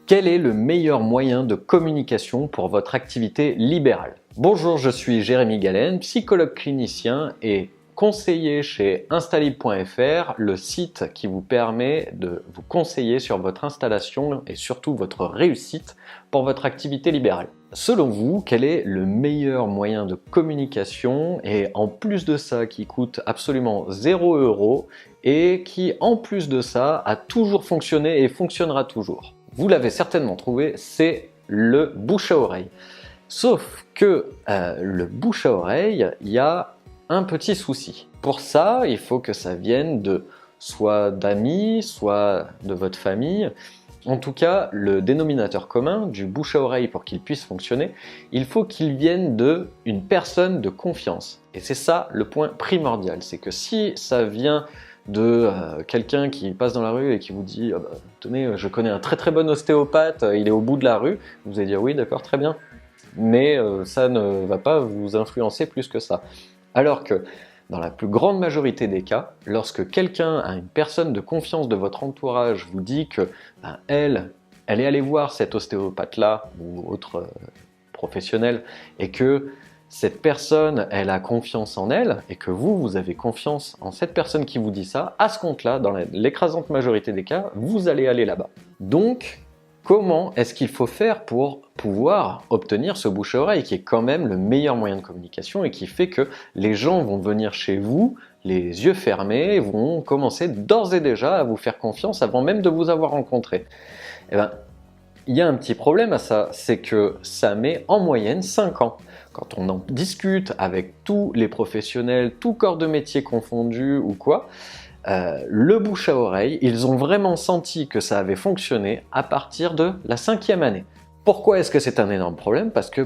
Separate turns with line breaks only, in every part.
Quel est le meilleur moyen de communication pour votre activité libérale? Bonjour, je suis Jérémy Galen, psychologue clinicien et conseiller chez Instalib.fr, le site qui vous permet de vous conseiller sur votre installation et surtout votre réussite pour votre activité libérale. Selon vous, quel est le meilleur moyen de communication et en plus de ça qui coûte absolument 0 € et qui en plus de ça a toujours fonctionné et fonctionnera toujours? Vous l'avez certainement trouvé, c'est le bouche à oreille. Sauf que le bouche à oreille, il y a un petit souci. Pour ça, il faut que ça vienne soit d'amis, soit de votre famille. En tout cas, le dénominateur commun du bouche à oreille pour qu'il puisse fonctionner, il faut qu'il vienne d'une personne de confiance. Et c'est ça le point primordial, c'est que si ça vient de quelqu'un qui passe dans la rue et qui vous dit tenez, je connais un très bon ostéopathe, il est au bout de la rue, vous allez dire oui, d'accord, très bien, mais ça ne va pas vous influencer plus que ça. Alors que dans la plus grande majorité des cas, lorsque quelqu'un, une personne de confiance de votre entourage vous dit que elle est allée voir cet ostéopathe-là ou autre professionnel et que cette personne, elle a confiance en elle et que vous avez confiance en cette personne qui vous dit ça, à ce compte-là, dans l'écrasante majorité des cas, vous allez aller là-bas. Donc, comment est-ce qu'il faut faire pour pouvoir obtenir ce bouche à oreille qui est quand même le meilleur moyen de communication et qui fait que les gens vont venir chez vous les yeux fermés et vont commencer d'ores et déjà à vous faire confiance avant même de vous avoir rencontré? Eh bien, il y a un petit problème à ça, c'est que ça met en moyenne 5 ans. Quand on en discute avec tous les professionnels, tout corps de métier confondu ou quoi, le bouche à oreille, ils ont vraiment senti que ça avait fonctionné à partir de la 5e année. Pourquoi est-ce que c'est un énorme problème? Parce que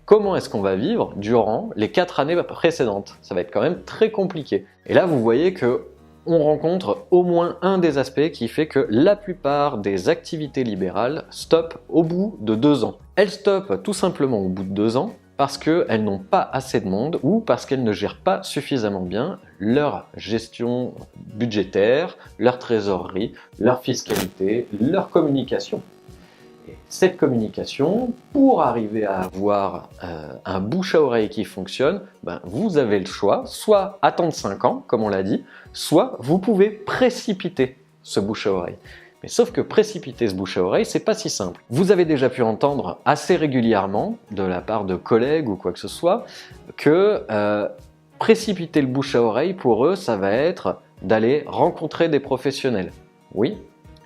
comment est-ce qu'on va vivre durant les 4 années précédentes? Ça va être quand même très compliqué. Et là, vous voyez que on rencontre au moins un des aspects qui fait que la plupart des activités libérales stoppent au bout de 2 ans. Elles stoppent tout simplement au bout de 2 ans parce qu'elles n'ont pas assez de monde ou parce qu'elles ne gèrent pas suffisamment bien leur gestion budgétaire, leur trésorerie, leur fiscalité, leur communication. Et cette communication, pour arriver à avoir un bouche à oreille qui fonctionne, vous avez le choix, soit attendre 5 ans, comme on l'a dit, soit vous pouvez précipiter ce bouche à oreille. Mais sauf que précipiter ce bouche à oreille, c'est pas si simple. Vous avez déjà pu entendre assez régulièrement, de la part de collègues ou quoi que ce soit, que précipiter le bouche à oreille, pour eux, ça va être d'aller rencontrer des professionnels. Oui,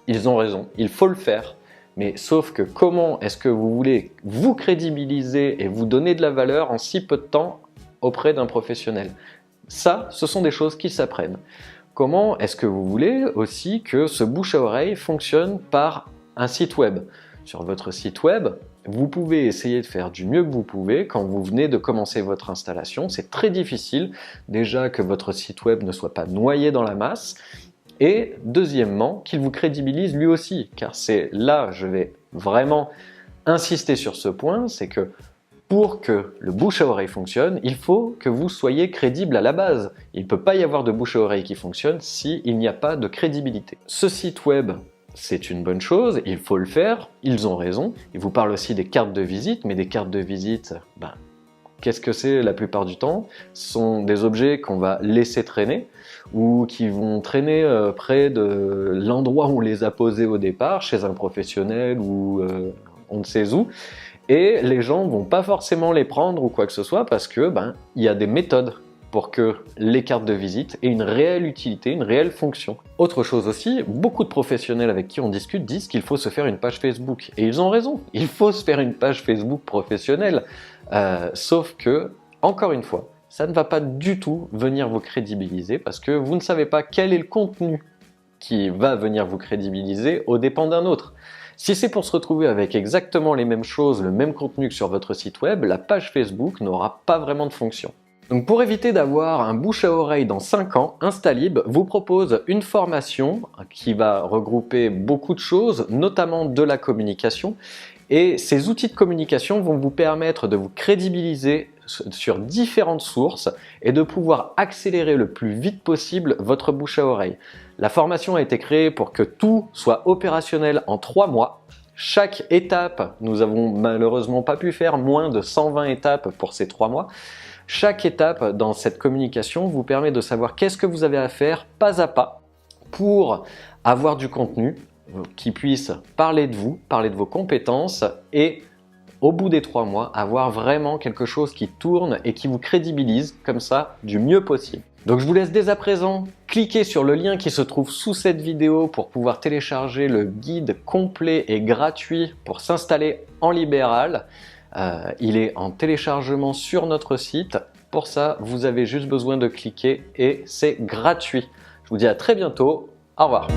ils ont raison, il faut le faire. Mais sauf que comment est-ce que vous voulez vous crédibiliser et vous donner de la valeur en si peu de temps auprès d'un professionnel? Ça, ce sont des choses qui s'apprennent. Comment est-ce que vous voulez aussi que ce bouche à oreille fonctionne par un site web? Sur votre site web, vous pouvez essayer de faire du mieux que vous pouvez quand vous venez de commencer votre installation. C'est très difficile déjà que votre site web ne soit pas noyé dans la masse. Et deuxièmement, qu'il vous crédibilise lui aussi, car c'est là, je vais vraiment insister sur ce point, c'est que pour que le bouche à oreille fonctionne, il faut que vous soyez crédible à la base. Il ne peut pas y avoir de bouche à oreille qui fonctionne s'il n'y a pas de crédibilité. Ce site web, c'est une bonne chose, il faut le faire, ils ont raison. Ils vous parlent aussi des cartes de visite, mais des cartes de visite, qu'est-ce que c'est la plupart du temps? Ce sont des objets qu'on va laisser traîner ou qui vont traîner près de l'endroit où on les a posés au départ, chez un professionnel ou on ne sait où. Et les gens vont pas forcément les prendre ou quoi que ce soit parce que il y a des méthodes pour que les cartes de visite aient une réelle utilité, une réelle fonction. Autre chose aussi, beaucoup de professionnels avec qui on discute disent qu'il faut se faire une page Facebook. Et ils ont raison, il faut se faire une page Facebook professionnelle. Sauf que, encore une fois, ça ne va pas du tout venir vous crédibiliser parce que vous ne savez pas quel est le contenu qui va venir vous crédibiliser aux dépens d'un autre. Si c'est pour se retrouver avec exactement les mêmes choses, le même contenu que sur votre site web, la page Facebook n'aura pas vraiment de fonction. Donc pour éviter d'avoir un bouche à oreille dans 5 ans, Instalib vous propose une formation qui va regrouper beaucoup de choses, notamment de la communication. Et ces outils de communication vont vous permettre de vous crédibiliser sur différentes sources et de pouvoir accélérer le plus vite possible votre bouche à oreille. La formation a été créée pour que tout soit opérationnel en 3 mois Chaque étape, nous avons malheureusement pas pu faire moins de 120 étapes pour ces 3 mois. Chaque étape dans cette communication vous permet de savoir qu'est-ce que vous avez à faire pas à pas pour avoir du contenu qui puisse parler de vous, parler de vos compétences et au bout des 3 mois, avoir vraiment quelque chose qui tourne et qui vous crédibilise comme ça du mieux possible. Donc je vous laisse dès à présent cliquer sur le lien qui se trouve sous cette vidéo pour pouvoir télécharger le guide complet et gratuit pour s'installer en libéral. Il est en téléchargement sur notre site. Pour ça, vous avez juste besoin de cliquer et c'est gratuit. Je vous dis à très bientôt. Au revoir.